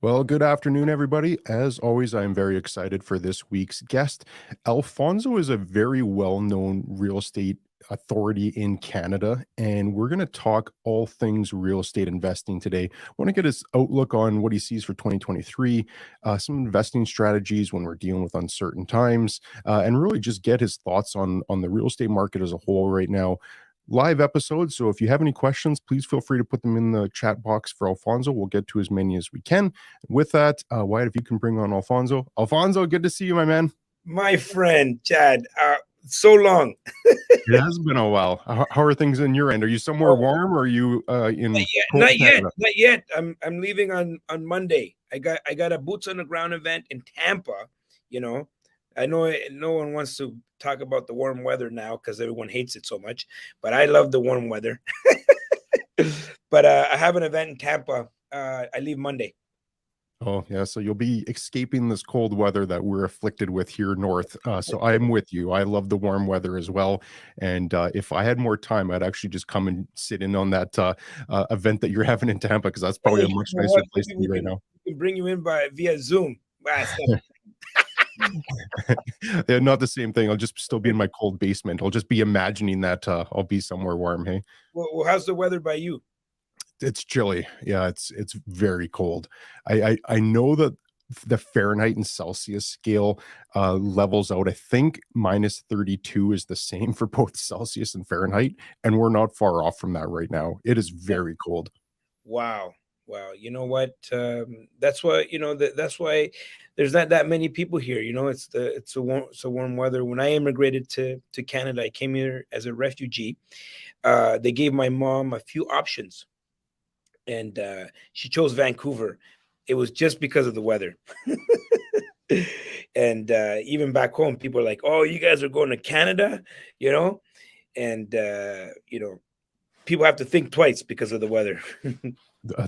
Well, good afternoon, everybody. As always, I am very excited for this week's guest. Alfonso is a very well known real estate authority in Canada, and we're going to talk all things real estate investing today. Want to get his outlook on what he sees for 2023, some investing strategies when we're dealing with uncertain times, and really just get his thoughts on the real estate market as a whole right now. Live episode. So if you have any questions, please feel free to put them in the chat box for Alfonso. We'll get to as many as we can. With that, Wyatt, if you can bring on Alfonso. Alfonso, good to see you, my man. My friend, Chad, so long. It has been a while. How are things in your end? Are you somewhere Oh, warm or are you not in yet, cold not yet, Canada? not yet. I'm leaving on Monday. I got a boots on the ground event in Tampa. You know, I know no one wants to talk about the warm weather now because everyone hates it so much, but I love the warm weather. But I have an event in Tampa. I leave Monday. Oh, yeah. So you'll be escaping this cold weather that we're afflicted with here north. So I'm with you. I love the warm weather as well. And if I had more time, I'd actually just come and sit in on that event that you're having in Tampa, because that's probably Hey, a you much know nicer what? place Maybe to be right now. we can bring you in via Zoom. Yeah, not the same thing. I'll just still be in my cold basement. I'll just be imagining that I'll be somewhere warm. Hey, Well, how's the weather by you? it's chilly. Yeah, it's very cold. I know that the Fahrenheit and Celsius scale levels out. I think -32 is the same for both Celsius and Fahrenheit, and we're not far off from that right now. It is very cold. Wow. Wow. You know what? That's why, that's why there's not that many people here. It's a warm weather. When I immigrated to Canada, I came here as a refugee. They gave my mom a few options, and she chose Vancouver. It was just because of the weather. And even back home, people are like, "Oh, you guys are going to Canada," you know, and people have to think twice because of the weather.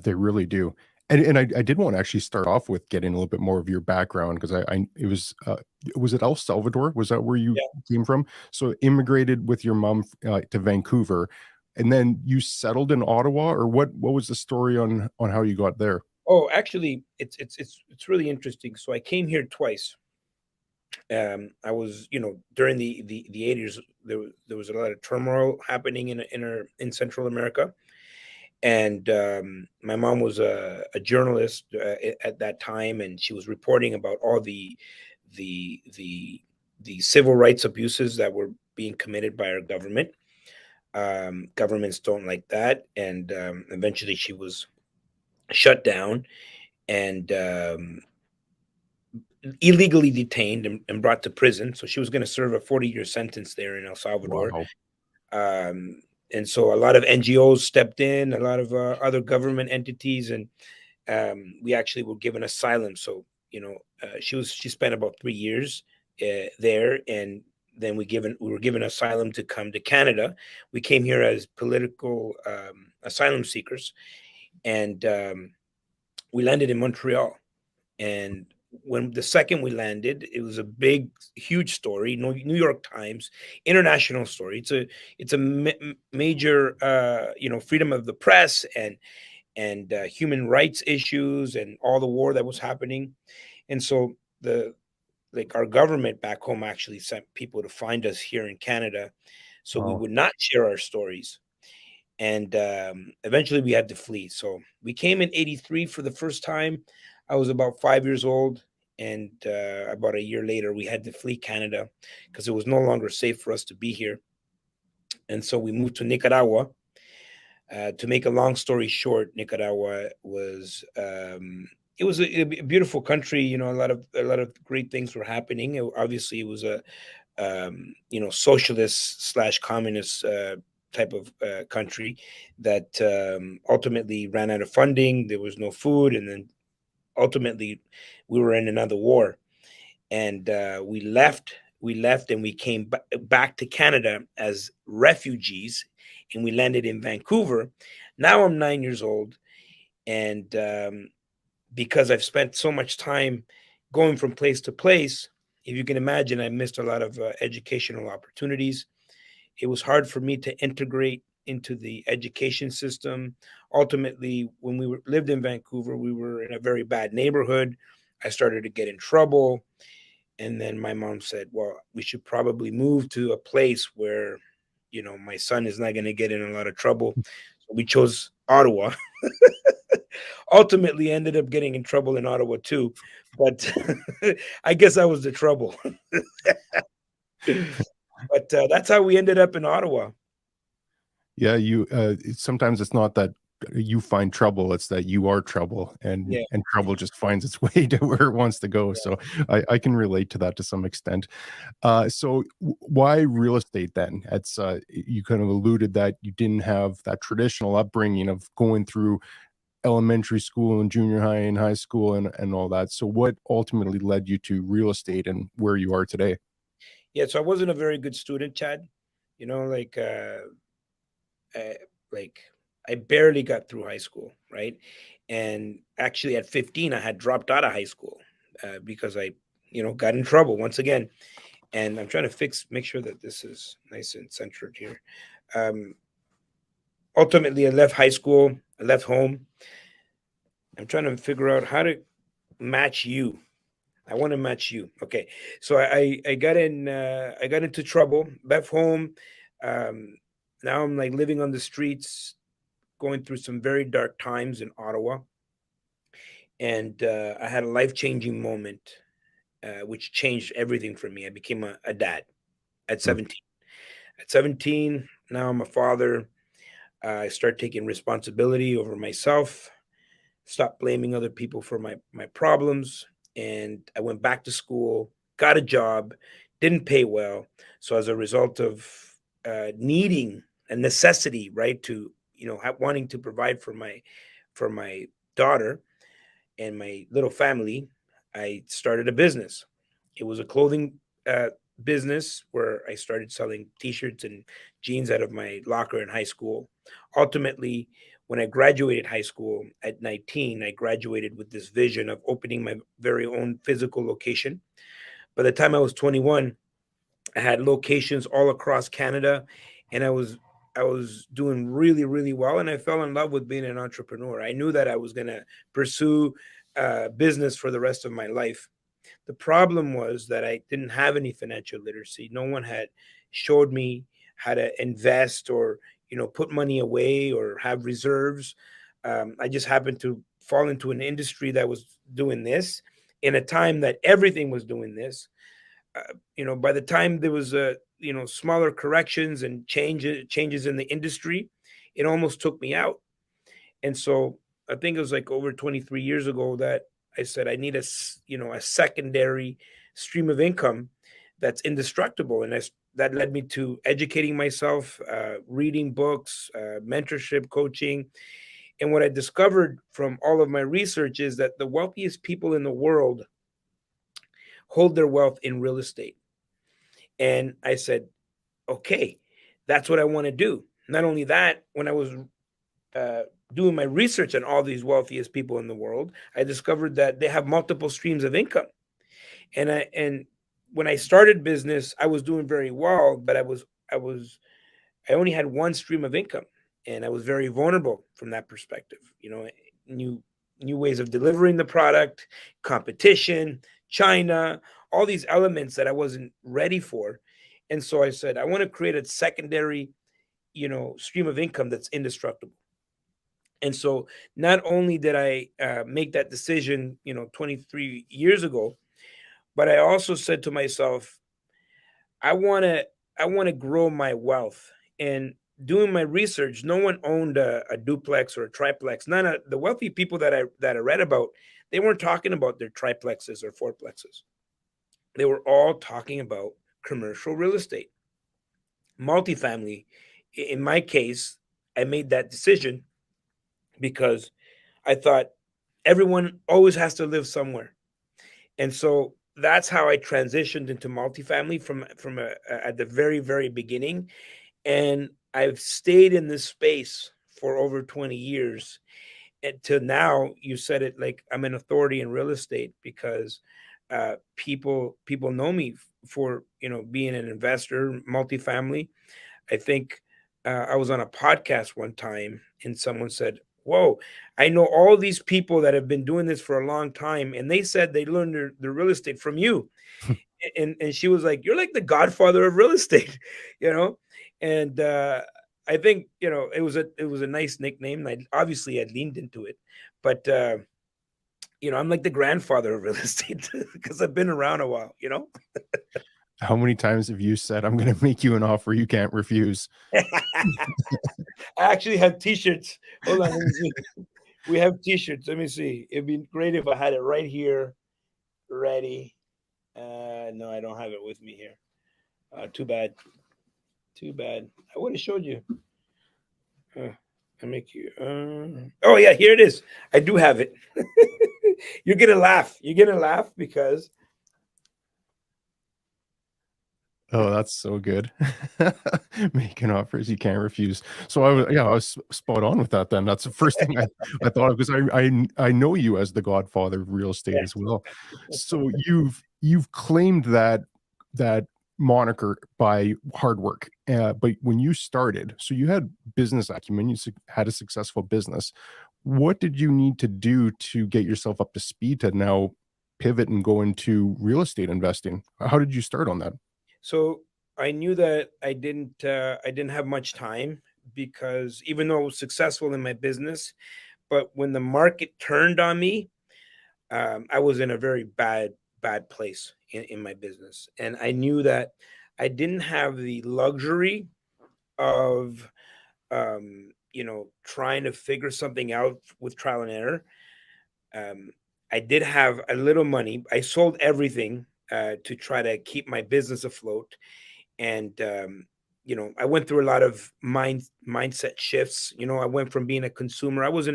They really do. And I did want to actually start off with getting a little bit more of your background, because I it was it El Salvador? Was that where you Yeah. came from? So immigrated with your mom to Vancouver, and then you settled in Ottawa, or what was the story on how you got there? Oh, actually, it's really interesting. So I came here twice. I was, during the 80s, there was a lot of turmoil happening in Central America, and my mom was a journalist at that time, and she was reporting about all the the the civil rights abuses that were being committed by our government. Governments don't like that, and eventually she was shut down and illegally detained and brought to prison. So she was going to serve a 40-year sentence there in El Salvador. Wow. And so a lot of NGOs stepped in, a lot of other government entities, and we actually were given asylum. So she spent about 3 years there, and then we were given asylum to come to Canada. We came here as political asylum seekers, and we landed in Montreal. And when the second we landed, it was a big, huge story. New York Times, international story. It's a major, freedom of the press and human rights issues and all the war that was happening. And so our government back home actually sent people to find us here in Canada, so we Wow. would not share our stories. And eventually we had to flee. So we came in '83 for the first time. I was about 5 years old, and about a year later, we had to flee Canada because it was no longer safe for us to be here. And so we moved to Nicaragua. To make a long story short, Nicaragua was it was a beautiful country. A lot of great things were happening. Obviously, it was a socialist slash communist type of country that ultimately ran out of funding. There was no food, and then ultimately we were in another war, and we left and we came back to Canada as refugees, and we landed in Vancouver. Now I'm 9 years old, and because I've spent so much time going from place to place, if you can imagine, I missed a lot of educational opportunities. It was hard for me to integrate into the education system. Ultimately, when lived in Vancouver, we were in a very bad neighborhood. I started to get in trouble. And then my mom said, well, we should probably move to a place where, my son is not going to get in a lot of trouble. So we chose Ottawa. Ultimately ended up getting in trouble in Ottawa too. But I guess I was the trouble. But that's how we ended up in Ottawa. Yeah, sometimes it's not that you find trouble, it's that you are trouble, and Yeah. trouble just finds its way to where it wants to go. So I can relate to that to some extent. So why real estate then? It's you kind of alluded that you didn't have that traditional upbringing of going through elementary school and junior high and high school and all that. So what ultimately led you to real estate and where you are today? Yeah, so I wasn't a very good student, Chad. Like I, like I barely got through high school, right? And actually, at 15, I had dropped out of high school because I, got in trouble once again. And I'm trying to make sure that this is nice and centered here. Um, Ultimately, I left high school. I left home. I'm trying to figure out how to match you. I want to match you. Okay. So I got I got into trouble, left home. Um, Now I'm like living on the streets, going through some very dark times in Ottawa. And I had a life-changing moment, which changed everything for me. I became a dad at Mm. 17. At 17, now I'm a father. I start taking responsibility over myself, stop blaming other people for my problems, and I went back to school, got a job, didn't pay well. So as a result of needing a necessity, right, to wanting to provide for my daughter and my little family, I started a business. It was a clothing uh, business where I started selling T-shirts and jeans out of my locker in high school. Ultimately, when I graduated high school at 19, I graduated with this vision of opening my very own physical location. By the time I was 21, I had locations all across Canada, and I was doing really, really well, and I fell in love with being an entrepreneur. I knew that I was going to pursue business for the rest of my life. The problem was that I didn't have any financial literacy. No one had showed me how to invest or put money away or have reserves. I just happened to fall into an industry that was doing this in a time that everything was doing this. By the time there was smaller corrections and changes in the industry, it almost took me out. And so I think it was like over 23 years ago that I said I need a secondary stream of income that's indestructible, and that led me to educating myself, reading books, mentorship, coaching. And what I discovered from all of my research is that the wealthiest people in the world hold their wealth in real estate. And I said, okay, that's what I want to do. Not only that, when I was uh, doing my research on all these wealthiest people in the world, I discovered that they have multiple streams of income. And when I started business, I was doing very well, but I only had one stream of income, and I was very vulnerable from that perspective. New new ways of delivering the product, competition, China, all these elements that I wasn't ready for. And so I said, I want to create a secondary, stream of income that's indestructible. And so not only did I make that decision, 23 years ago, but I also said to myself, I want to I want to grow my wealth. And doing my research, no one owned a duplex or a triplex. None of the wealthy people that I read about, they weren't talking about their triplexes or fourplexes. They were all talking about commercial real estate, multifamily. In my case, I made that decision because I thought everyone always has to live somewhere. And so that's how I transitioned into multifamily at the very, very beginning. And I've stayed in this space for over 20 years. And to now, you said it, like I'm an authority in real estate because people know me for being an investor, multifamily. I think I was on a podcast one time and someone said, "Whoa, I know all these people that have been doing this for a long time, and they said they learned their real estate from you." And she was like, "You're like the godfather of real estate," you know? And I think, it was a nice nickname. And I leaned into it. But I'm like the grandfather of real estate because I've been around a while. How many times have you said, "I'm going to make you an offer you can't refuse"? I actually have t-shirts. Hold on, let me see. We have t-shirts. Let me see. It'd be great if I had it right here, ready. No, I don't have it with me here. Too bad. Too bad. I would have showed you. I make you. Oh yeah, here it is. I do have it. You're gonna laugh. You're gonna laugh because Oh, that's so good. Making offers you can't refuse. So I was spot on with that then. That's the first thing I thought of because I know you as the godfather of real estate as well. So you've claimed that moniker by hard work. But when you started, so you had business acumen, had a successful business. What did you need to do to get yourself up to speed to now pivot and go into real estate investing? How did you start on that? so I knew that I didn't have much time because even though I was successful in my business, but when the market turned on me, I was in a very bad place in my business, and I knew that I didn't have the luxury of trying to figure something out with trial and error. Um, I did have a little money. I sold everything to try to keep my business afloat, and I went through a lot of mindset shifts. I went from being a consumer. I was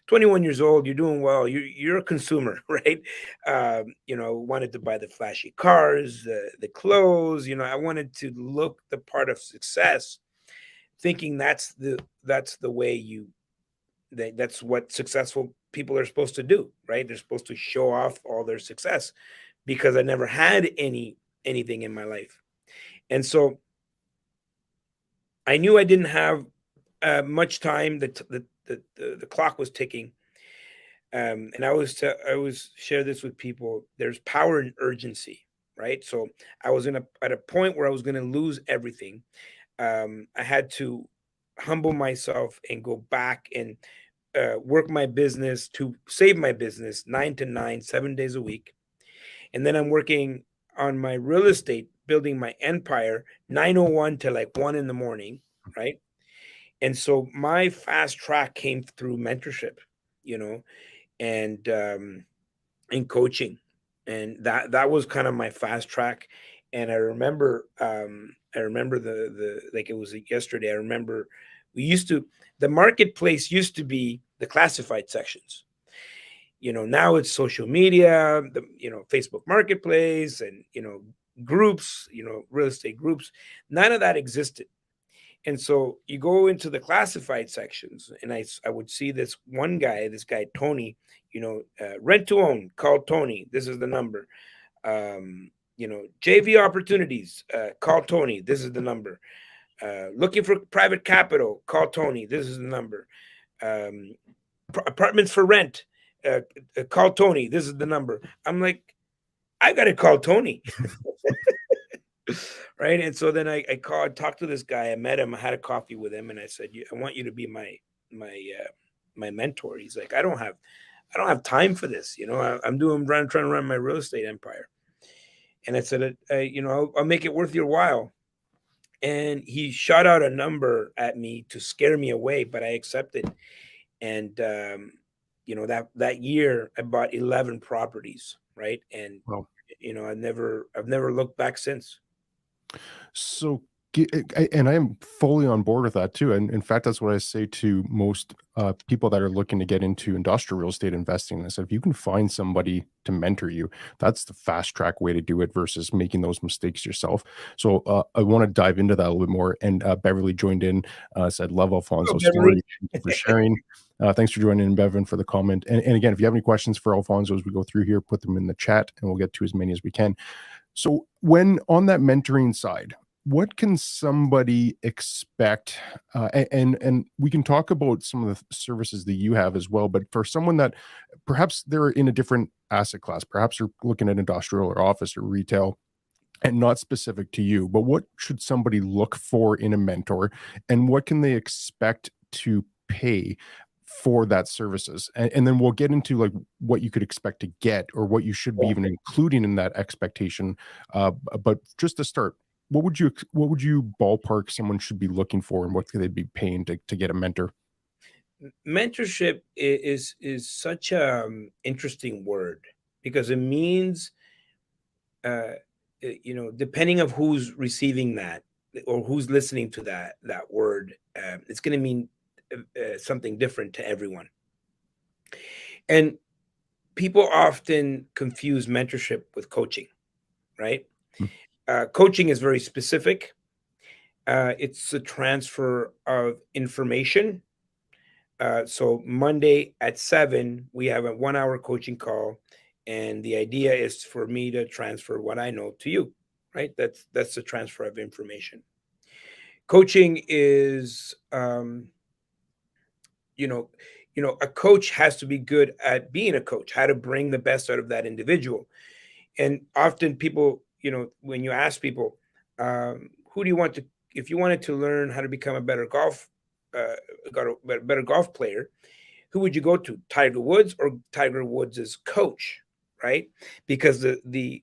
21 years old. You're doing well. You're a consumer, right? Wanted to buy the flashy cars, the clothes. I wanted to look the part of success, thinking that's the way that's what successful people are supposed to do, right? They're supposed to show off all their success because I never had anything in my life. And so I knew I didn't have much time. The clock was ticking. And I always share this with people. There's power in urgency, right? So I was at a point where I was going to lose everything. I had to humble myself and go back and work my business to save my business 9 to 9, 7 days a week. And then I'm working on my real estate, building my empire 9:01 to like 1 in the morning, right? And so my fast track came through mentorship, you know, and in coaching, and that was kind of my fast track. And I remember the like it was yesterday. I remember the marketplace used to be the classified sections. Now it's social media, the Facebook marketplace, and groups, real estate groups. None of that existed. And so you go into the classified sections, and I would see this guy Tony, rent to own, call Tony, this is the number. JV opportunities, call Tony, this is the number. Looking for private capital, call Tony, this is the number. um, Apartments for rent, call Tony, this is the number. I'm like, I gotta call Tony. Right. And so then I called, talked to this guy. I met him. I had a coffee with him, and I said, I want you to be my mentor." He's like, I don't have time for this. Trying to run my real estate empire. And I said, I'll make it worth your while. And he shot out a number at me to scare me away, but I accepted. And that year I bought 11 properties, right? And Well, I've never looked back since. so, and I am fully on board with that too. And in fact, that's what I say to most people that are looking to get into industrial real estate investing. I said, if you can find somebody to mentor you, that's the fast track way to do it versus making those mistakes yourself. So I want to dive into that a little bit more. And Beverly joined in, said, "Love Oh, Alfonso's Beverly. story. Thank you for sharing." Thanks for joining in, Bevan, for the comment. And again, if you have any questions for Alfonso as we go through here, put them in the chat and we'll get to as many as we can. So when on that mentoring side, what can somebody expect? And we can talk about some of the services that you have as well. But for someone that perhaps they're in a different asset class, perhaps they're looking at industrial or office or retail, and not specific to you, but what should somebody look for in a mentor, and what can they expect to pay for that services? And then we'll get into like what you could expect to get or what you should be Yeah. even including in that expectation. But just to start, what would you ballpark someone should be looking for, and what could they be paying to get a mentor? Mentorship is such a interesting word because it means depending of who's receiving that or who's listening to that word, it's going to mean something different to everyone. And people often confuse mentorship with coaching, right? Mm. Coaching is very specific. It's a transfer of information. So Monday at 7, we have a 1 hour coaching call, and the idea is for me to transfer what I know to you, right? That's the transfer of information. Coaching is, you know, a coach has to be good at being a coach, how to bring the best out of that individual. And often people, when you ask people, who do you want to, if you wanted to learn how to become a better uh, better golf player, who would you go to? Tiger Woods or Tiger Woods's coach, right? Because the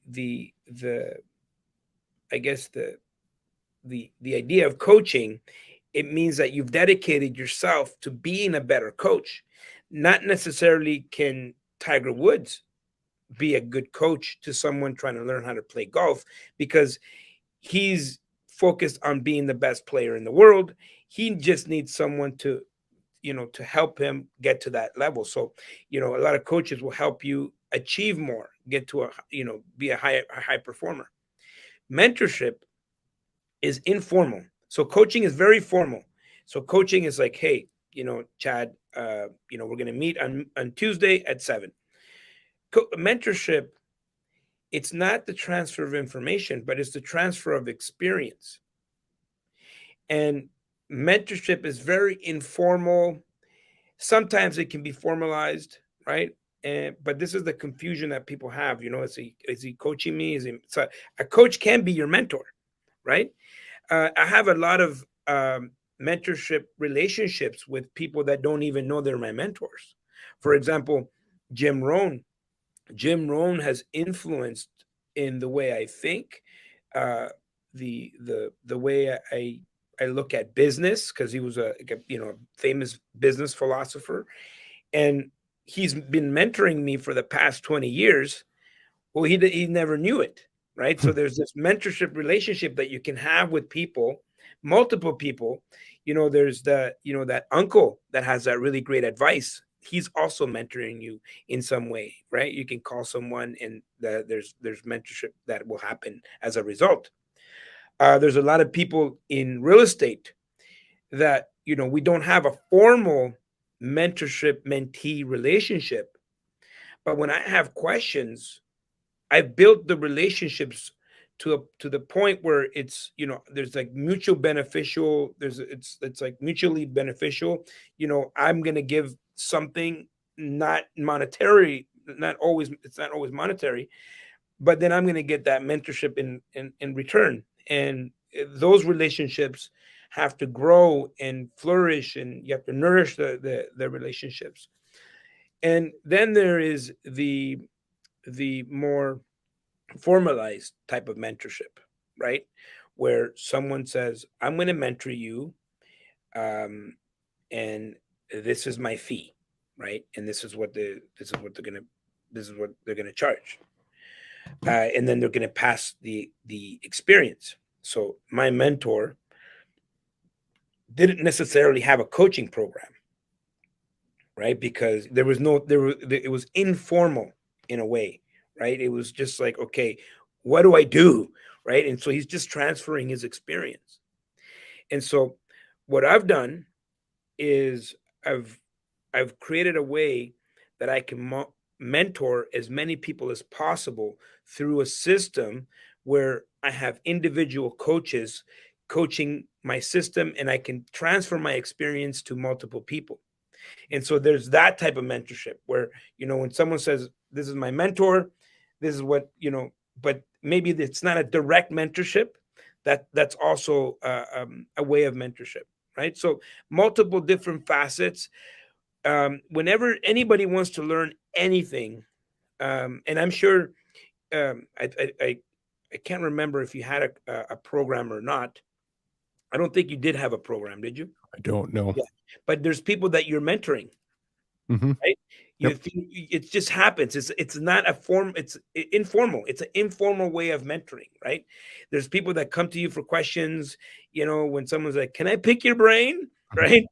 I guess the idea of coaching, it means that you've dedicated yourself to being a better coach. Not necessarily can Tiger Woods be a good coach to someone trying to learn how to play golf because he's focused on being the best player in the world. He just needs someone to help him get to that level. So, a lot of coaches will help you achieve more, get to be a high performer. Mentorship is informal. So coaching is very formal. So coaching is like, hey, Chad, we're going to meet on Tuesday at 7. Mentorship, it's not the transfer of information, but it's the transfer of experience. And mentorship is very informal. Sometimes it can be formalized, right? But this is the confusion that people have. Is he coaching me? So a coach can be your mentor, right? I have a lot of mentorship relationships with people that don't even know they're my mentors. For example, Jim Rohn. Jim Rohn has influenced in the way I think, uh, the way I look at business because he was a famous business philosopher, and he's been mentoring me for the past 20 years. Well, he never knew it, right? So there's this mentorship relationship that you can have with people, multiple people. There's that uncle that has that really great advice. He's also mentoring you in some way, right? You can call someone, and there's mentorship that will happen as a result. There's a lot of people in real estate that we don't have a formal mentorship mentee relationship, but when I have questions, I've built the relationships to the point where it's there's like mutual beneficial. It's like mutually beneficial. I'm gonna give something, not monetary, not always. It's not always monetary, but then I'm gonna get that mentorship in return. And those relationships have to grow and flourish, and you have to nourish the relationships. And then there is the more formalized type of mentorship, right? Where someone says, I'm going to mentor you, um, and this is my fee, right? And this is what they're gonna charge, and then they're gonna pass the experience. So my mentor didn't necessarily have a coaching program, right? Because it was informal in a way, right? It was just like, okay, what do I do? Right. And so he's just transferring his experience. And so what I've done is I've I've created a way that I can mentor as many people as possible through a system where I have individual coaches coaching my system, and I can transfer my experience to multiple people. And so there's that type of mentorship where, when someone says, "This is my mentor, this is what," but maybe it's not a direct mentorship. That's also a way of mentorship, right? So multiple different facets. Whenever anybody wants to learn anything, and I'm sure, I can't remember if you had a program or not. I don't think you did have a program, did you? I don't know. Yeah, but there's people that you're mentoring. Hmm. Right? Yep. It just happens. It's not a form. It's informal. It's an informal way of mentoring, right? There's people that come to you for questions. When someone's like, "Can I pick your brain?" Mhm.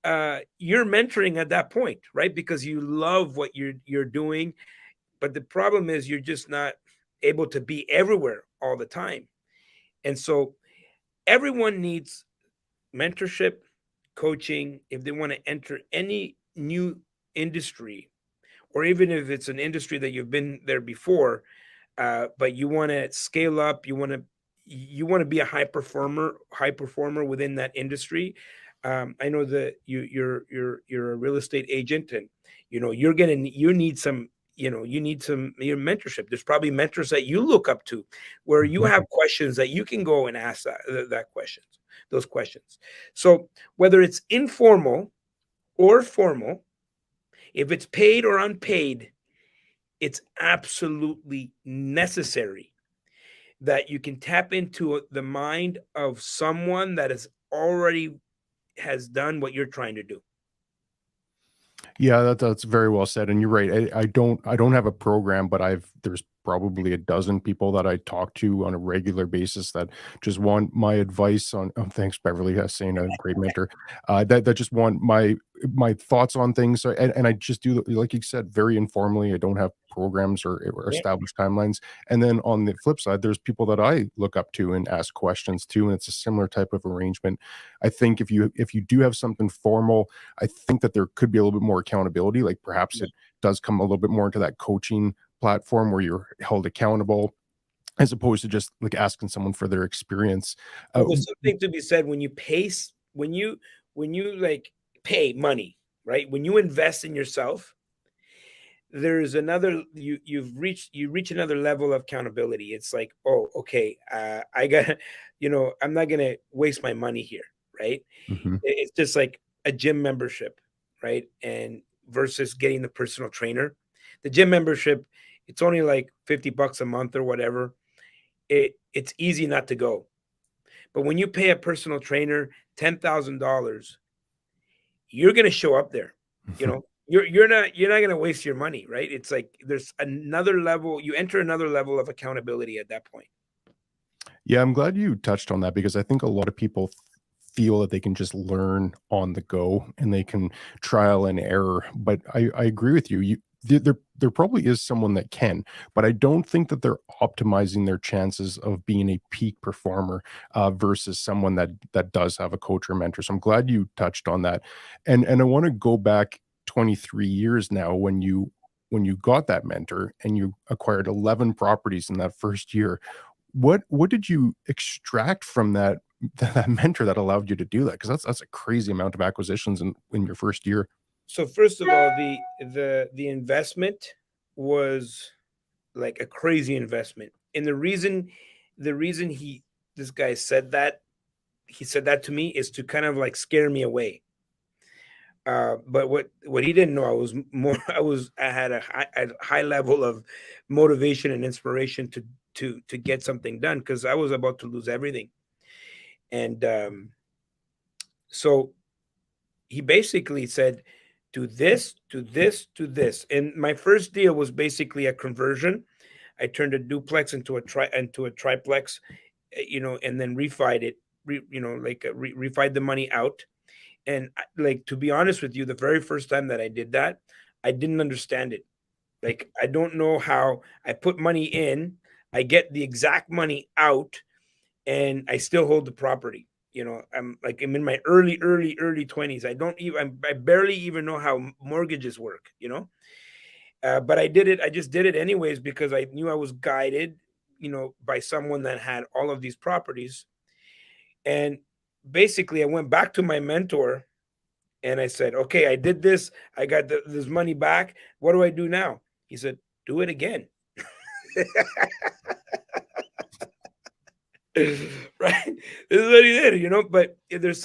Right? You're mentoring at that point, right? Because you love what you're doing, but the problem is you're just not able to be everywhere all the time, and so everyone needs mentorship, coaching if they want to enter any new industry, or even if it's an industry that you've been there before, but you want to scale up, you want to be a high performer within that industry. I know that you're a real estate agent, and you need some your mentorship. There's probably mentors that you look up to, where you Mhm. have questions that you can go and ask those questions. So whether it's informal or formal, if it's paid or unpaid, it's absolutely necessary that you can tap into the mind of someone that has done what you're trying to do. Yeah, that's very well said, and you're right. I don't have a program, but there's probably a dozen people that I talk to on a regular basis that just want my advice on. Oh, thanks, Beverly, saying a great mentor. That just want my thoughts on things. So, and I just do, like you said, very informally. I don't have programs or Yeah. established timelines. And then on the flip side, there's people that I look up to and ask questions to, and it's a similar type of arrangement. I think if you do have something formal, I think that there could be a little bit more accountability. Like perhaps it does come a little bit more into that coaching platform where you're held accountable as opposed to just like asking someone for their experience. Well, Uh, there's something to be said when you like pay money, right? When you invest in yourself, there's another you reach another level of accountability. It's like, oh, okay, I got, I'm not gonna waste my money here, right? mhm. It's just like a gym membership, right? And versus getting the personal trainer. The gym membership, it's only like $50 a month or whatever. It's easy not to go. But when you pay a personal trainer $10,000, you're gonna show up there. You're not gonna waste your money, right? It's like there's another level. You enter another level of accountability at that point. Yeah, I'm glad you touched on that because I think a lot of people feel that they can just learn on the go and they can trial and error. But I agree with you. There probably is someone that can, but I don't think that they're optimizing their chances of being a peak performer versus someone that does have a coach or mentor. So I'm glad you touched on that, and I want to go back 23 years now when you got that mentor and you acquired 11 properties in that first year. What did you extract from that mentor that allowed you to do that? Because that's a crazy amount of acquisitions in your first year. So first of all, the investment was like a crazy investment, and the reason this guy said that he said that to me is to kind of like scare me away. But what he didn't know, I was more I had a high level of motivation and inspiration to get something done, because I was about to lose everything. And so he basically said, do this, do this, do this. And my first deal was basically a conversion. I turned a duplex into a triplex, and then refied it, refied the money out. And like, to be honest with you, the very first time that I did that, I didn't understand it. Like, I don't know how I put money in, I get the exact money out, and I still hold the property. I'm in my early 20s. I barely even know how mortgages work. But I did it. I just did it anyways because I knew I was guided. by someone that had all of these properties. And basically I went back to my mentor and I said, okay, I did this. I got this money back. What do I do now? He said, do it again. Right? This is what he did. But there's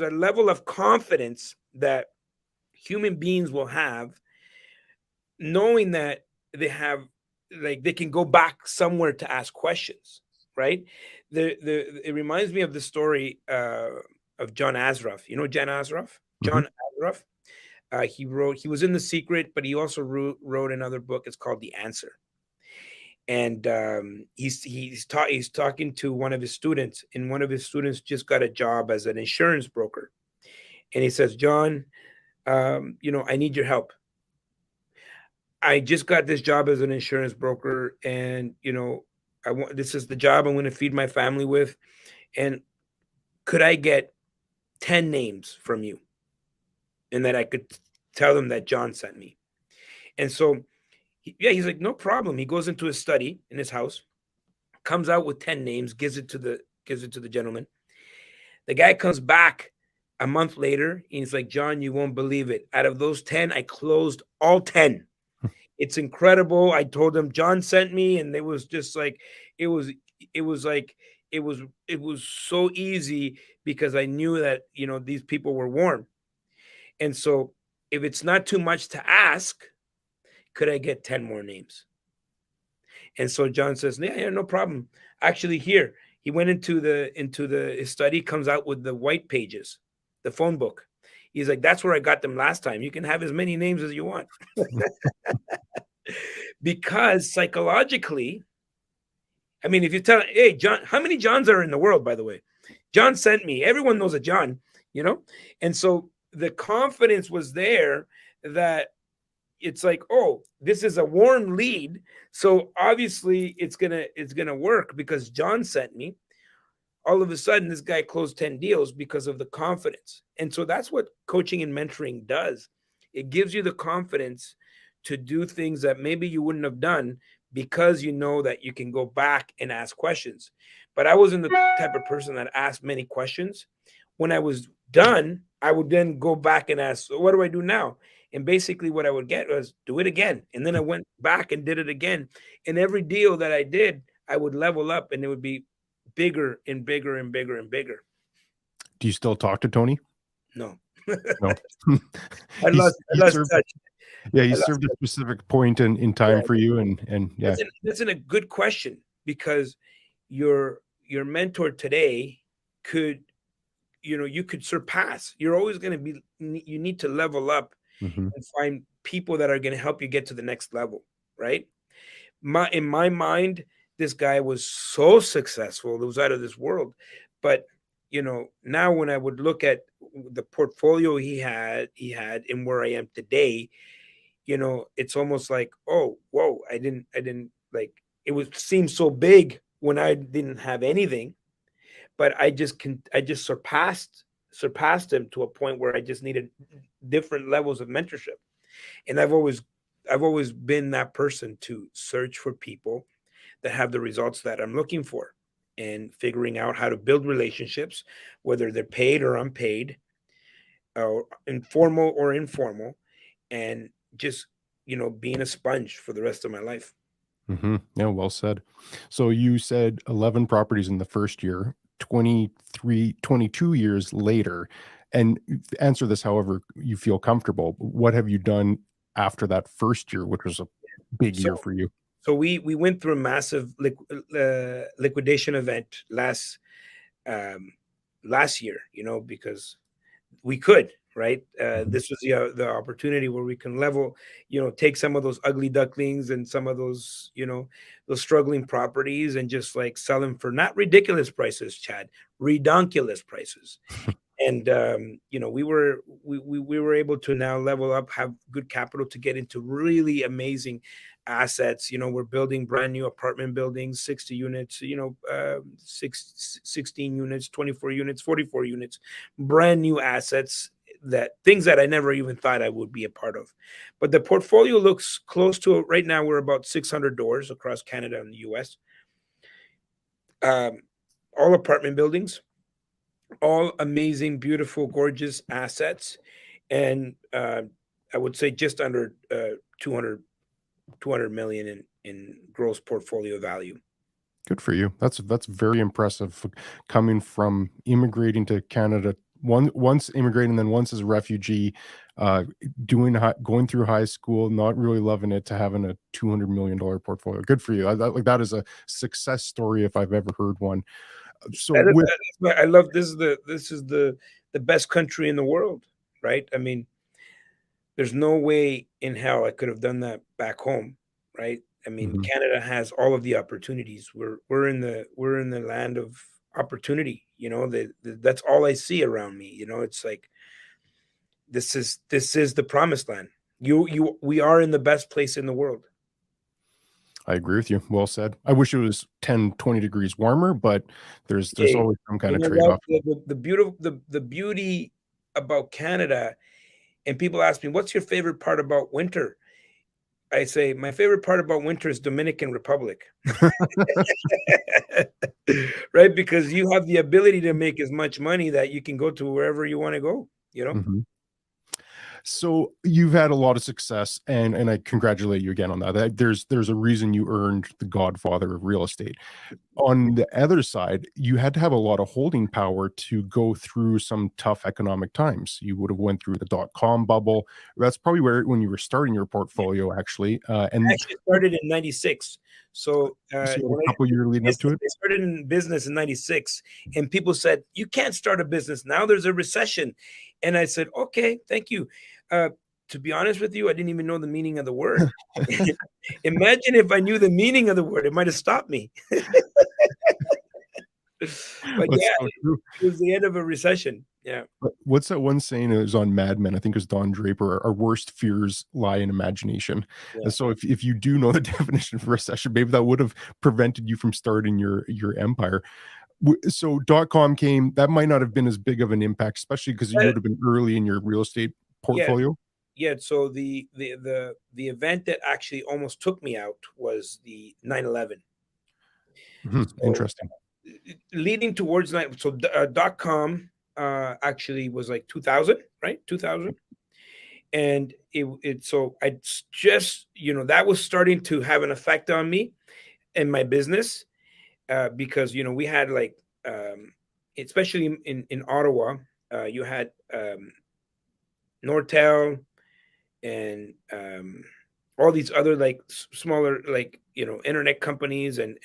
a level of confidence that human beings will have, knowing that they can go back somewhere to ask questions, right? It reminds me of the story of John Asraf. You know John Asraf? Hmm. John Asraf. He was in The Secret, but he also wrote another book. It's called The Answer. And he's talking to one of his students, and one of his students just got a job as an insurance broker. And he says, John, I need your help. I just got this job as an insurance broker, and this is the job I'm going to feed my family with. And could I get 10 names from you, and that I could tell them that John sent me? And so, he's like, no problem. He goes into his study in his house, comes out with 10 names, gives it to the gentleman. The guy comes back a month later, and he's like, John, you won't believe it. Out of those 10, I closed all 10. It's incredible. I told him John sent me, and it was just like it was so easy because I knew that these people were warm. And so, if it's not too much to ask, could I get 10 more names? And so John says, yeah, no problem. Actually, here he went into his study, comes out with the white pages, the phone book. He's like, that's where I got them last time. You can have as many names as you want. Because psychologically, I mean, if you tell, hey, John, how many Johns are in the world, by the way? John sent me. Everyone knows a John, And so the confidence was there that it's like, oh, this is a warm lead. So obviously it's gonna work because John sent me. All of a sudden, this guy closed 10 deals because of the confidence. And so that's what coaching and mentoring does. It gives you the confidence to do things that maybe you wouldn't have done because you know that you can go back and ask questions. But I wasn't the type of person that asked many questions. When I was done, I would then go back and ask, so what do I do now? And basically what I would get was do it again. And then I went back and did it again. And every deal that I did, I would level up, and it would be bigger and bigger and bigger and bigger. Do you still talk to Tony? No. No. I lost touch. Yeah, he served a specific point in time for you, and yeah. That's a good question, because your mentor today could, you could surpass. You're always going to be. You need to level up and find people that are going to help you get to the next level, right? In my mind, this guy was so successful; it was out of this world. But now when I would look at the portfolio he had, and where I am today, it's almost like, oh, whoa, I didn't like it seemed so big when I didn't have anything, but I just surpassed him to a point where I just needed different levels of mentorship. And I've always been that person to search for people that have the results that I'm looking for, and figuring out how to build relationships, whether they're paid or unpaid, or informal or informal, and just being a sponge for the rest of my life. Yeah, well said. So you said 11 properties in the first year, 22 years later, and answer this however you feel comfortable. What have you done after that first year, which was a big year for you? So we went through a massive liquidation event last year, because we could, right? This was the opportunity where we can level, take some of those ugly ducklings and some of those, those struggling properties, and just like sell them for not ridiculous prices, Chad, redonkulous prices. And we were able to now level up, have good capital to get into really amazing assets. We're building brand new apartment buildings, 60 units, 16 units, 24 units, 44 units, brand new assets, things that I never even thought I would be a part of. But the portfolio looks close to, right now we're about 600 doors across Canada and the US. um, all apartment buildings, all amazing, beautiful, gorgeous assets, and I would say just under 200 million in gross portfolio value. Good for you. That's very impressive coming from immigrating to Canada, once immigrating, then once as a refugee, uh, going through high school, not really loving it, to having a $200 million portfolio. Good for you. Like, that is a success story if I've ever heard one. So with That's why I love this. Is the best country in the world, right? I mean, there's no way in hell I could have done that back home, right? I mean, Mhm. Canada has all of the opportunities. We're in the land of opportunity. That's all I see around me. It's like this is the promised land. We are in the best place in the world. I agree with you. Well said. I wish it was 10, 20 degrees warmer, but there's Hey, always some kind you of know what? trade-off. The beauty about Canada, and people ask me, "What's your favorite part about winter?" I say, "My favorite part about winter is Dominican Republic." Right? Because you have the ability to make as much money that you can go to wherever you wanna go, you know? Mhm. So you've had a lot of success, and I congratulate you again on that. There's a reason you earned the godfather of real estate. On the other side, you had to have a lot of holding power to go through some tough economic times. You would have went through the dot-com bubble. That's probably where, when you were starting your portfolio, actually, I and actually started in '96. So, so you had when a couple year leading up to it? I started in business in '96, and people said, "You can't start a business now, there's a recession." And I said, "Okay, thank you." Uh, to be honest with you, I didn't even know the meaning of the word. Imagine if I knew the meaning of the word, it might have stopped me. But That's yeah, so true. it was the end of a recession. Yeah. What's that one saying? It was on Mad Men, I think it was Don Draper, "Our worst fears lie in imagination." And Yeah. so if you do know the definition of recession, maybe that would have prevented you from starting your empire. So dot-com came, that might not have been as big of an impact, especially because you Uh, would have been early in your real estate yeah, portfolio? yeah, so the event that actually almost took me out was the 9/11. Mhm, So, interesting. leading towards that, so dot com actually was like 2000, right? 2000. And so just, that was starting to have an effect on me and my business, because, we had like, especially in Ottawa, you had Nortel and all these other like smaller, like, internet companies and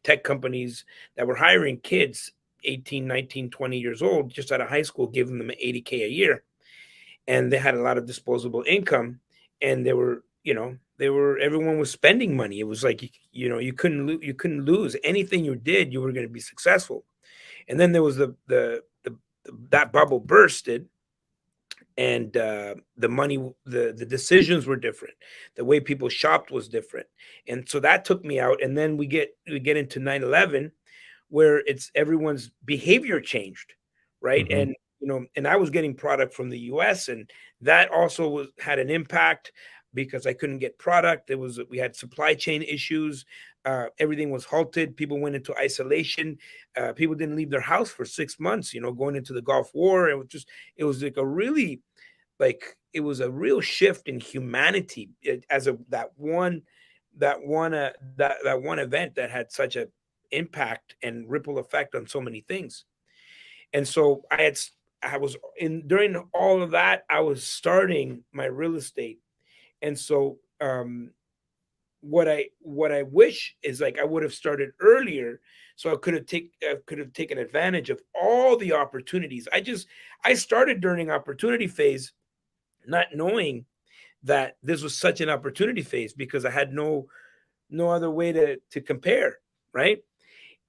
tech companies that were hiring kids 18, 19, 20 years old just out of high school, giving them 80K a year, and they had a lot of disposable income, and they were everyone was spending money. It was like, you couldn't lose anything you did. You were going to be successful. And then there was that bubble bursted, and the decisions were different, the way people shopped was different, and so that took me out. And then we get into 9/11, where it's everyone's behavior changed, right? Mhm. And I was getting product from the US, and that also had an impact, because I couldn't get product. We had supply chain issues. Everything was halted. People went into isolation. People didn't leave their house for 6 months, going into the Gulf War. It was like a really, like, it was a real shift in humanity, as a that one event that had such a impact and ripple effect on so many things. And so I was in during all of that, I was starting my real estate. And so, what I wish is, like, I would have started earlier, so I could have taken advantage of all the opportunities. I started during opportunity phase, not knowing that this was such an opportunity phase, because I had no other way to compare, right?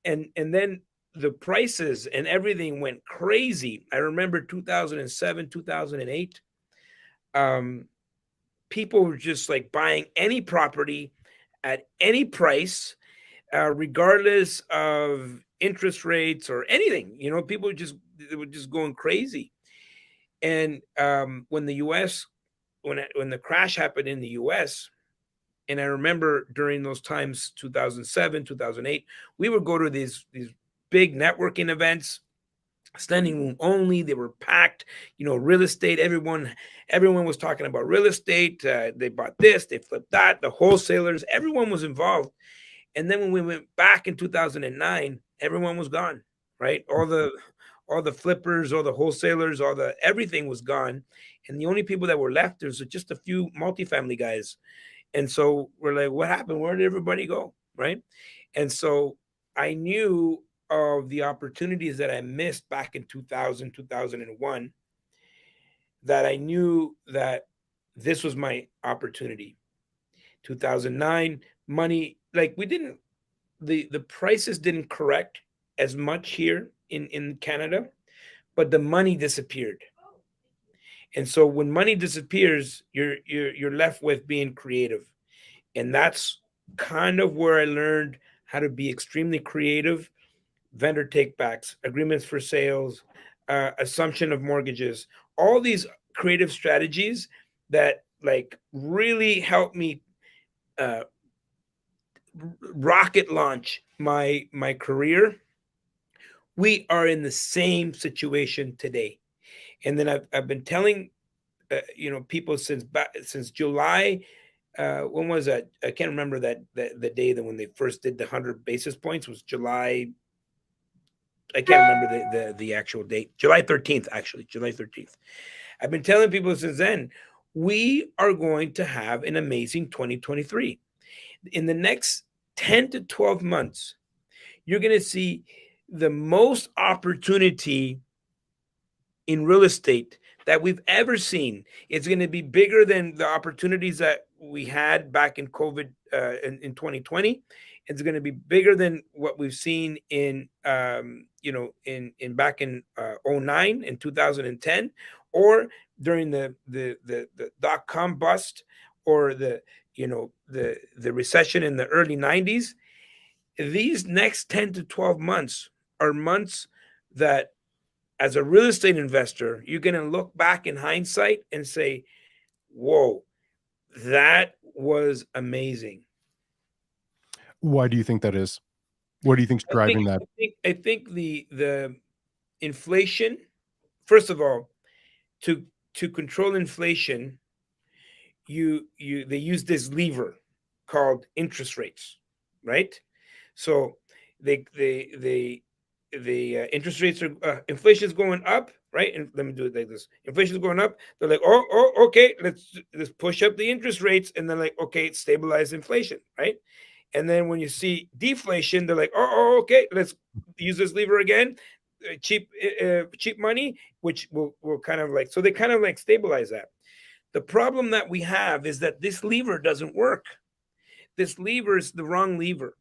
And then the prices and everything went crazy. I remember 2007, 2008. Um, People were just like buying any property at any price, regardless of interest rates or anything. People they were just going crazy. And when the crash happened in the U.S., And I remember during those times, 2007, 2008, we would go to these big networking events, standing room only. They were packed. Real estate. Everyone was talking about real estate. They bought this, they flipped that. The wholesalers, everyone was involved. And then when we went back in 2009, everyone was gone. Right, all the flippers, all the wholesalers, everything was gone, and the only people that were left, there's just a few multifamily guys. And so we're like, what happened? Where did everybody go? Right. And so I knew of the opportunities that I missed back in 2000, 2001, that I knew that this was my opportunity. 2009, money, like the prices didn't correct as much here in Canada, but the money disappeared. And so when money disappears, you're left with being creative. And that's kind of where I learned how to be extremely creative. Vendor takebacks, agreements for sales, assumption of mortgages, all these creative strategies that like really help me uh, rocket launch my career. We are in the same situation today. And then I've been telling people since July. When was that? I can't remember the day that when they first did the 100 basis points was July. I can't remember the actual date. July 13th, actually, July 13th. I've been telling people since then, we are going to have an amazing 2023. In the next 10 to 12 months, you're going to see the most opportunity in real estate that we've ever seen. It's going to be bigger than the opportunities that we had back in COVID in 2020. It's going to be bigger than what we've seen in in back in 09 and 2010, or during the dot-com bust, or the recession in the early 90s. These next 10 to 12 months are months that, as a real estate investor, you're going to look back in hindsight and say, whoa, that was amazing. Why do you think that is? What do you think's driving that? I think the inflation, first of all, to control inflation, they use this lever called interest rates, right? So the interest rates are inflation is going up, right? And let me do it like this: inflation is going up. They're like, oh, okay, let's push up the interest rates, and then like, okay, stabilize inflation, right? And then when you see deflation, they're like, oh, okay, let's use this lever again, cheap money, which will kind of like, so they kind of like stabilize that. The problem that we have is that this lever doesn't work. This lever is the wrong lever.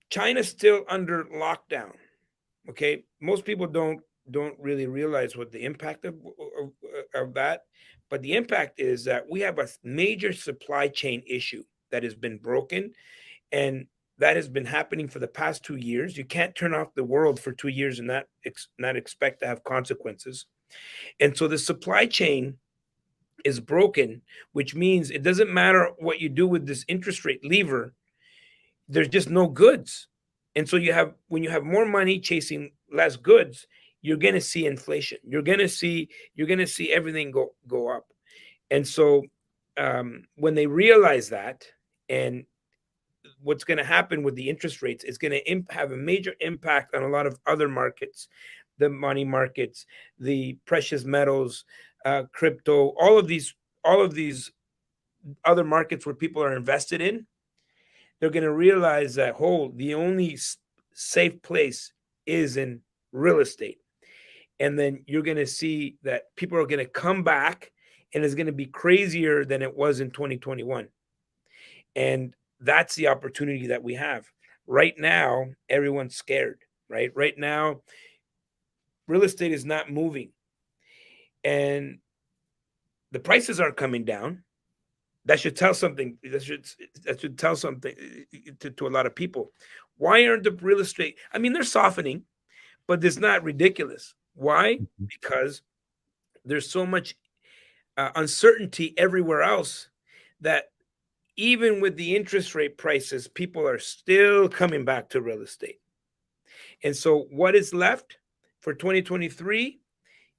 China's still under lockdown. Okay, most people don't really realize what the impact of that, but the impact is that we have a major supply chain issue that has been broken, and that has been happening for the past 2 years. You can't turn off the world for 2 years and not expect to have consequences. And so the supply chain is broken, which means it doesn't matter what you do with this interest rate lever, there's just no goods. And so when you have more money chasing less goods, you're going to see inflation. You're going to see everything go up. And so when they realize that, and what's going to happen with the interest rates is going to have a major impact on a lot of other markets, the money markets, the precious metals, crypto, all of these other markets where people are invested in. They're going to realize that the only safe place is in real estate. And then you're going to see that people are going to come back, and it's going to be crazier than it was in 2021. And that's the opportunity that we have. Right now, everyone's scared, right? Right now, real estate is not moving, and the prices aren't coming down. That should tell something. That should tell something to a lot of people. Why aren't the real estate? I mean, they're softening, but it's not ridiculous. Why? Because there's so much uncertainty everywhere else that even with the interest rate prices, people are still coming back to real estate. And so what is left for 2023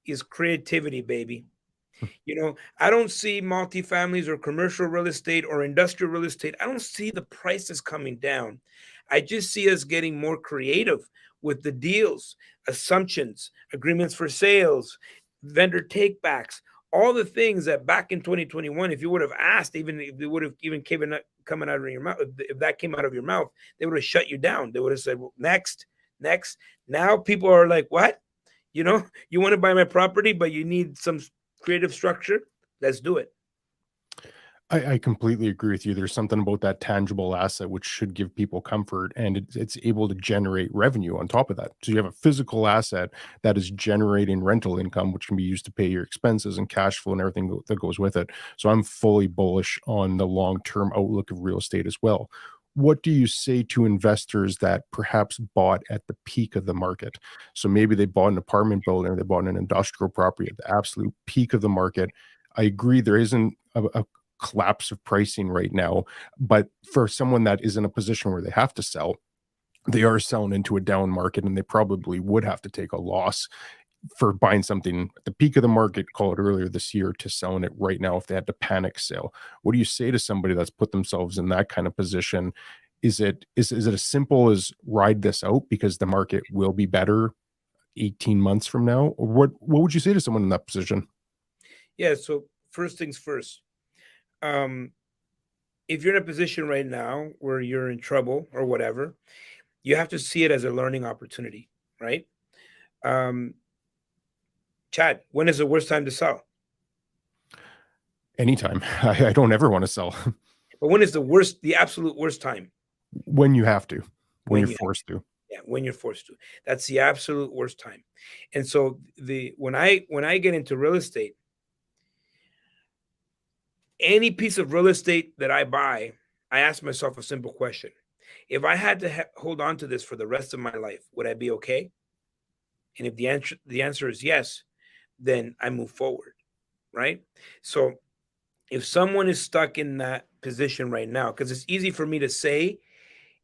is creativity, baby. I don't see multifamilies or commercial real estate or industrial real estate. I don't see the prices coming down. I just see us getting more creative with the deals, assumptions, agreements for sales, vendor takebacks, all the things that back in 2021, if you would have asked, even if it would have even coming out of your mouth, if that came out of your mouth, they would have shut you down. They would have said, well, next, next. Now people are like, what? You want to buy my property, but you need some creative structure. Let's do it. I completely agree with you. There's something about that tangible asset which should give people comfort, and it's able to generate revenue on top of that. So you have a physical asset that is generating rental income, which can be used to pay your expenses and cash flow and everything that goes with it. So I'm fully bullish on the long-term outlook of real estate as well. What do you say to investors that perhaps bought at the peak of the market? So maybe they bought an apartment building or they bought an industrial property at the absolute peak of the market. I agree there isn't a collapse of pricing right now, but for someone that is in a position where they have to sell, they are selling into a down market and they probably would have to take a loss for buying something at the peak of the market, call it earlier this year, to selling it right now if they had to panic sale. What do you say to somebody that's put themselves in that kind of position? Is it as simple as ride this out because the market will be better 18 months from now? Or what would you say to someone in that position? Yeah. So first things first. If you're in a position right now where you're in trouble or whatever, you have to see it as a learning opportunity, right? Um, Chad, when is the worst time to sell? Anytime. I don't ever want to sell. But when is the absolute worst time? When you have to, when When you're you forced to. Yeah, when you're forced to. That's the absolute worst time. And so when I get into real estate, any piece of real estate that I buy, I ask myself a simple question. If I had to hold on to this for the rest of my life, would I be okay? And if the answer is yes, then I move forward, right? So if someone is stuck in that position right now, because it's easy for me to say,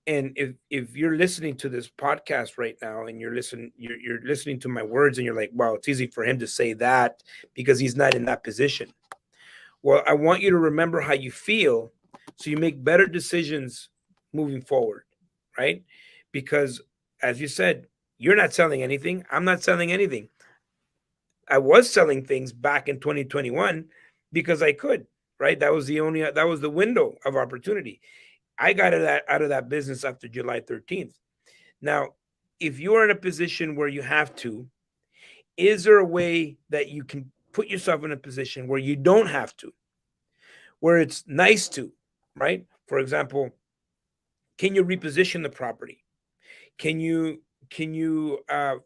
and if you're listening to this podcast right now and you're listening to my words and you're like, wow, it's easy for him to say that because he's not in that position. Well, I want you to remember how you feel so you make better decisions moving forward, right? Because as you said, you're not selling anything. I'm not selling anything. I was selling things back in 2021 because I could, right? That was the window of opportunity. I got out of that business after July 13th. Now, if you're in a position where you have to, is there a way that you can put yourself in a position where you don't have to, where it's nice to, right? For example, can you reposition the property? Can you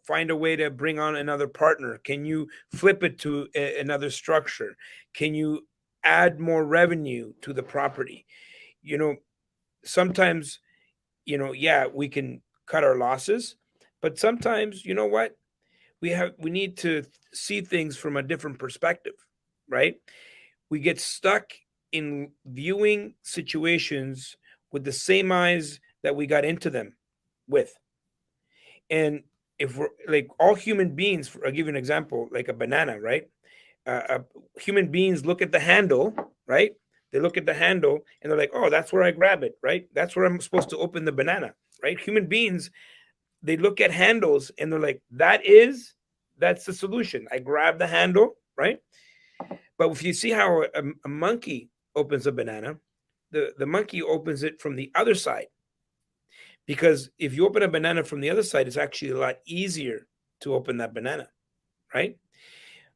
find a way to bring on another partner? Can you flip it to another structure? Can you add more revenue to the property? You know, sometimes, yeah, we can cut our losses, but sometimes, you know what? We need to see things from a different perspective, right? We get stuck in viewing situations with the same eyes that we got into them with. And if we're like all human beings, I'll give you an example, like a banana, right? Human beings look at the handle, right? They look at the handle and they're like, oh, that's where I grab it, right? That's where I'm supposed to open the banana, right? Human beings, they look at handles and they're like, that's the solution. I grab the handle, right? But if you see how a monkey opens a banana, the monkey opens it from the other side. Because if you open a banana from the other side, it's actually a lot easier to open that banana, right?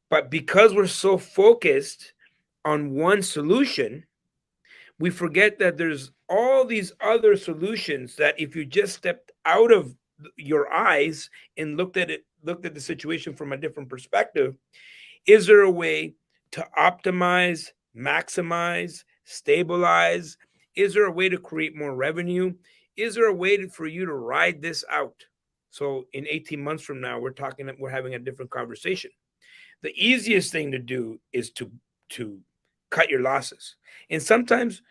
But because we're so focused on one solution, we forget that there's all these other solutions that if you just stepped out of your eyes and looked at the situation from a different perspective, is there a way to optimize, maximize, stabilize? Is there a way to create more revenue? Is there a way for you to ride this out? So in 18 months from now, we're having a different conversation. The easiest thing to do is to cut your losses. And sometimes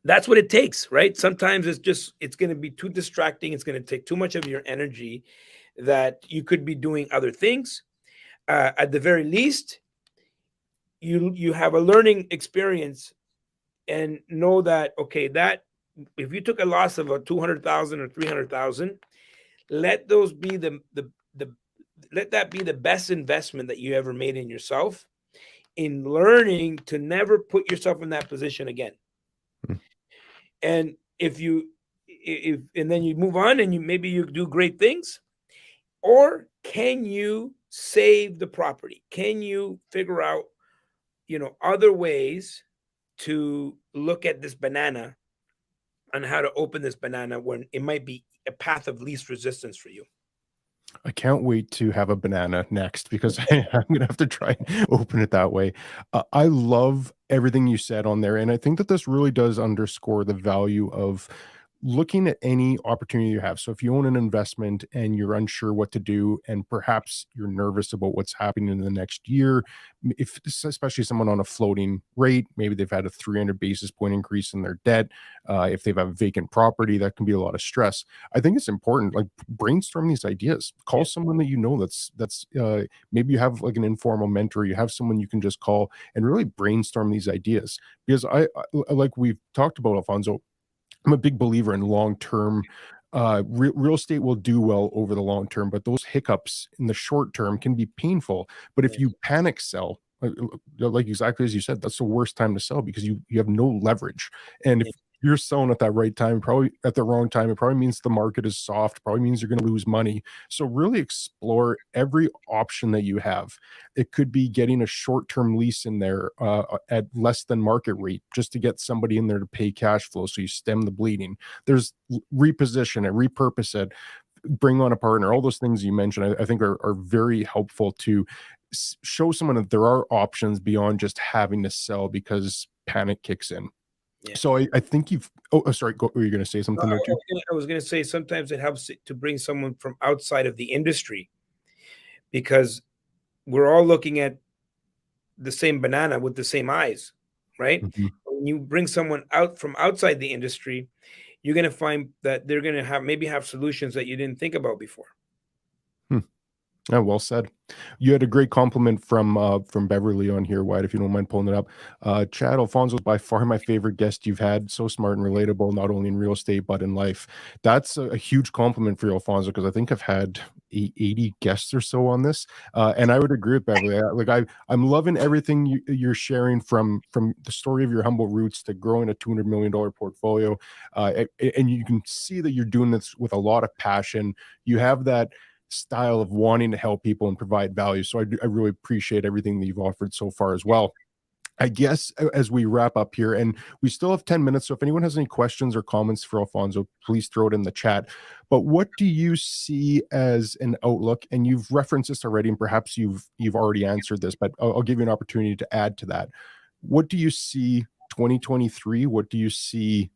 that's what it takes, right? Sometimes it's going to be too distracting. It's going to take too much of your energy that you could be doing other things. At the very least, you have a learning experience and know that, okay, that if you took a loss of a 200,000 or 300,000, let those be the let that be the best investment that you ever made in yourself, in learning to never put yourself in that position again. Mm. And if and then you move on and maybe you do great things, or can you save the property? Can you figure out, other ways to look at this banana on how to open this banana when it might be a path of least resistance for you? I can't wait to have a banana next because I'm gonna have to try and open it that way. I love everything you said on there, and I think that this really does underscore the value of looking at any opportunity you have. So if you own an investment and you're unsure what to do, and perhaps you're nervous about what's happening in the next year, if especially someone on a floating rate, maybe they've had a 300 basis point increase in their debt. If they've a vacant property, that can be a lot of stress. I think it's important, like brainstorm these ideas. Call someone that you know that's maybe you have like an informal mentor, you have someone you can just call and really brainstorm these ideas. Because like we've talked about, Alfonso, I'm a big believer in long term. Real estate will do well over the long term, but those hiccups in the short term can be painful. But if you panic sell, like exactly as you said, that's the worst time to sell because you have no leverage. And if you're selling at that right time, probably at the wrong time, it probably means the market is soft, probably means you're going to lose money. So really explore every option that you have. It could be getting a short-term lease in there at less than market rate just to get somebody in there to pay cash flow so you stem the bleeding. There's reposition it, repurpose it, bring on a partner. All those things you mentioned, I think are very helpful to show someone that there are options beyond just having to sell because panic kicks in. Yeah. So I think you've sorry, were you going to say something there too? I was going to say sometimes it helps to bring someone from outside of the industry, because we're all looking at the same banana with the same eyes, right? Mhm. When you bring someone out from outside the industry, you're going to find that they're going to have solutions that you didn't think about before. Oh, well said. You had a great compliment from Beverly on here, Wyatt, if you don't mind pulling it up. Chad Alfonso is by far my favorite guest you've had. So smart and relatable, not only in real estate but in life. That's a huge compliment for you, Alfonso, because I think I've had 80 guests or so on this, and I would agree with Beverly. I'm loving everything you're sharing, from the story of your humble roots to growing a $200 million portfolio, and you can see that you're doing this with a lot of passion. You have that style of wanting to help people and provide value. So I really appreciate everything that you've offered so far as well. I guess as we wrap up here, and we still have 10 minutes, so if anyone has any questions or comments for Alfonso, please throw it in the chat. But what do you see as an outlook? And you've referenced this already, and perhaps you've already answered this, but I'll give you an opportunity to add to that. What do you see 2023? What do you see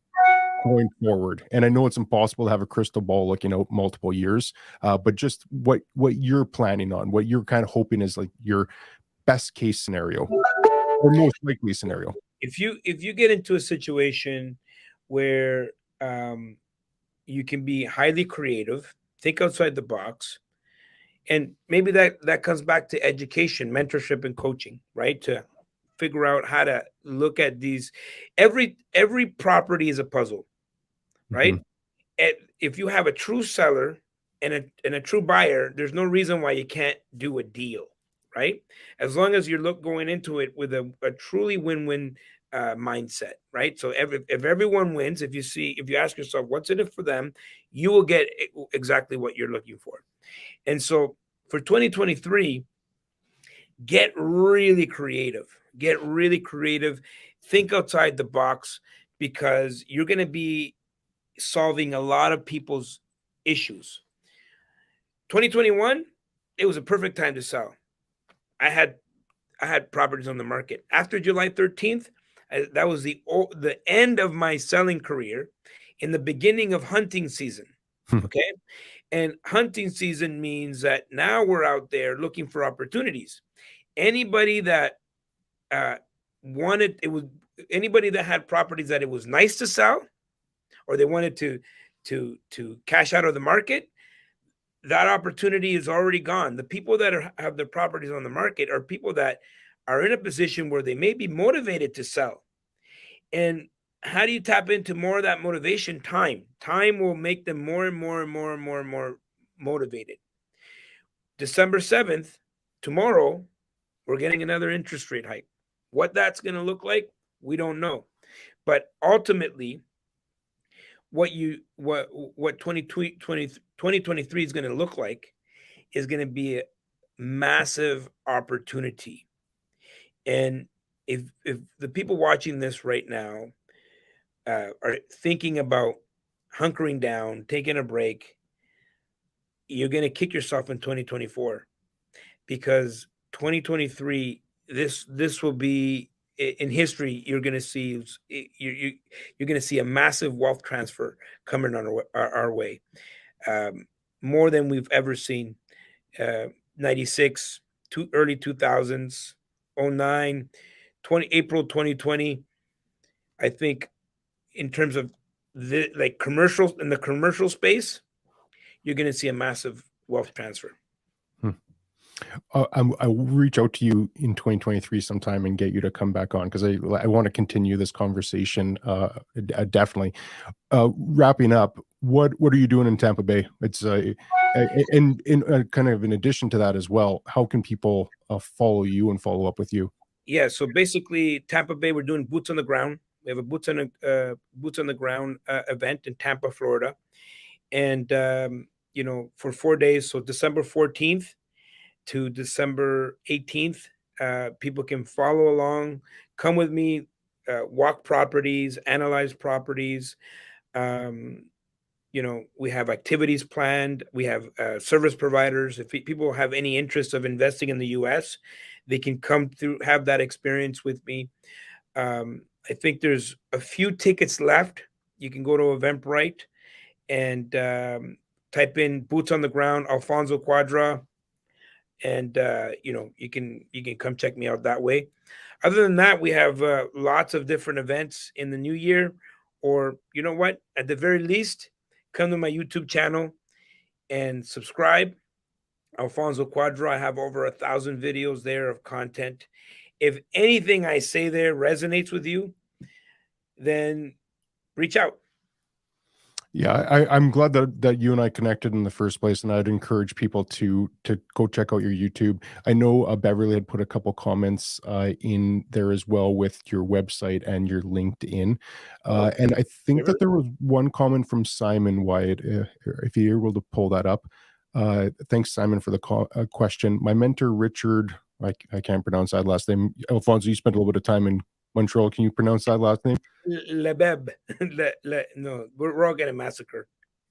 going forward? And I know it's impossible to have a crystal ball looking out multiple years, but just what you're planning on, what you're kind of hoping is like your best case scenario or most likely scenario. If you get into a situation where you can be highly creative, think outside the box, and maybe that comes back to education, mentorship, and coaching, right? To figure out how to look at these. Every property is a puzzle, right? Mhm. If you have a true seller and a true buyer, there's no reason why you can't do a deal, right? As long as you're going into it with a truly win-win mindset, right? So if everyone wins, if you ask yourself what's in it for them, you will get exactly what you're looking for. And so for 2023, get really creative. Get really creative. Think outside the box, because you're going to be solving a lot of people's issues. 2021, it was a perfect time to sell. I had properties on the market. After July 13th, that was the end of my selling career, in the beginning of hunting season. Okay? And hunting season means that now we're out there looking for opportunities. Anybody that wanted, it was anybody that had properties that it was nice to sell, or they wanted to cash out of the market, that opportunity is already gone. The people that have their properties on the market are people that are in a position where they may be motivated to sell. And how do you tap into more of that motivation? Time will make them more and more and more and more and more motivated. December 7th, tomorrow, we're getting another interest rate hike. What that's going to look like, we don't know. But ultimately, what 2023 is going to look like is going to be a massive opportunity. And if the people watching this right now are thinking about hunkering down, taking a break, you're going to kick yourself in 2024, because 2023, this will be in history. You're going to see you're going to see a massive wealth transfer coming on our way, more than we've ever seen. 96 to early 2000s, 09, April 2020. I think in terms of the commercials, in the commercial space, you're going to see a massive wealth transfer. I will reach out to you in 2023 sometime and get you to come back on, because I want to continue this conversation. Definitely. Wrapping up, what are you doing in Tampa Bay? It's and in kind of in addition to that as well, how can people follow you and follow up with you? Yeah, so basically, Tampa Bay, we're doing boots on the ground. We have a boots on the ground event in Tampa, Florida, and for 4 days. So December 14th to December 18th, people can follow along, come with me, walk properties, analyze properties. We have activities planned. We have service providers. If people have any interest of investing in the U.S., they can come through, have that experience with me. I think there's a few tickets left. You can go to Eventbrite and type in "boots on the ground" Alfonso Quadra, and you can come check me out that way. Other than that, we have lots of different events in the new year, or you know what? At the very least, come to my YouTube channel and subscribe. Alfonso Quadra. I have over 1,000 videos there of content. If anything I say there resonates with you, then reach out. Yeah, I'm glad that you and I connected in the first place, and I'd encourage people to go check out your YouTube. I know Beverly had put a couple comments in there as well with your website and your LinkedIn, and I think that there was one comment from Simon Wyatt. If you're able to pull that up, thanks Simon for the question. My mentor Richard, I can't pronounce that last name. Alfonso, you spent a little bit of time in Montreal. Can you pronounce that last name? Lebeb. No, we're all getting massacred.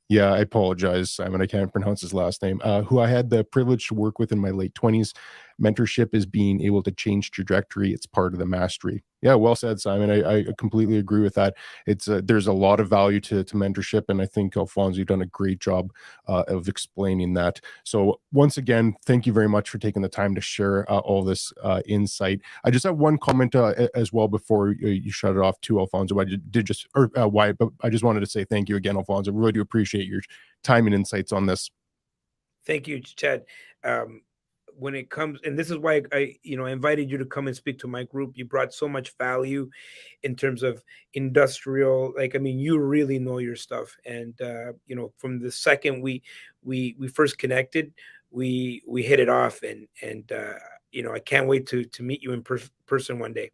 Yeah, I apologize, Simon. I can't pronounce his last name. Who I had the privilege to work with in my late 20s. Mentorship is being able to change trajectory. It's part of the mastery. Yeah, well said, Simon. I completely agree with that. It's there's a lot of value to mentorship, and I think Alfonso, you've done a great job of explaining that. So once again, thank you very much for taking the time to share all this insight. I just have one comment as well before you shut it off to Alfonso. I did just why, but I just wanted to say thank you again, Alfonso. I really do appreciate your time and insights on this. Thank you, Chad. When it comes, and this is why I invited you to come and speak to my group. You brought so much value in terms of industrial, you really know your stuff. And from the second we first connected, we hit it off, and I can't wait to meet you in person one day.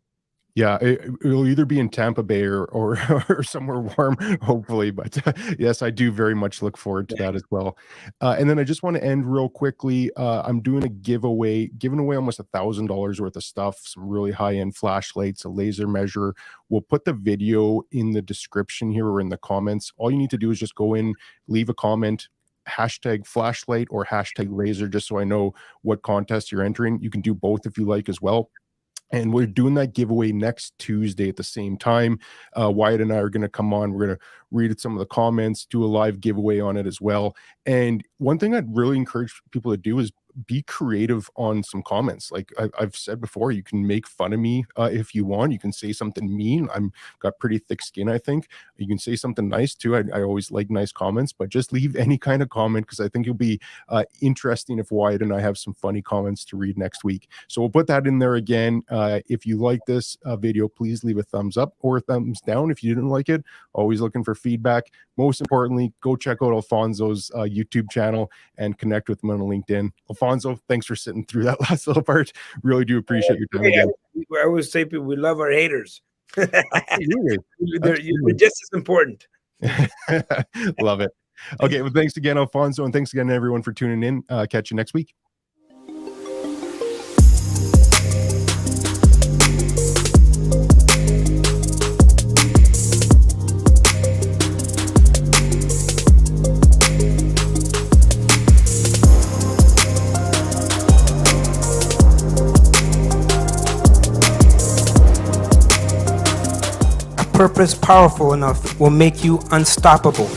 Yeah, it'll either be in Tampa Bay or somewhere warm, hopefully. But yes, I do very much look forward to that as well. And then I just want to end real quickly. I'm doing a giveaway, giving away almost $1,000 worth of stuff, some really high-end flashlights, a laser measure. We'll put the video in the description here or in the comments. All you need to do is just go in, leave a comment, hashtag flashlight or hashtag laser, just so I know what contest you're entering. You can do both if you like as well. And we're doing that giveaway next Tuesday at the same time. Wyatt and I are going to come on. We're going to read some of the comments, do a live giveaway on it as well. And one thing I'd really encourage people to do is be creative on some comments. Like I've said before, you can make fun of me if you want. You can say something mean. I'm got pretty thick skin, I think. You can say something nice too. I always like nice comments, but just leave any kind of comment, because I think it'll be interesting if Wyatt and I have some funny comments to read next week. So we'll put that in there again. If you like this video, please leave a thumbs up or a thumbs down. If you didn't like it, always looking for feedback. Most importantly, go check out Alfonso's YouTube channel and connect with him on LinkedIn. Alfonso, thanks for sitting through that last little part. Really do appreciate your time again. I always say people, we love our haters. Absolutely. You're just as important. Love it. Okay, well, thanks again, Alfonso, and thanks again, everyone, for tuning in. Catch you next week. Purpose powerful enough will make you unstoppable.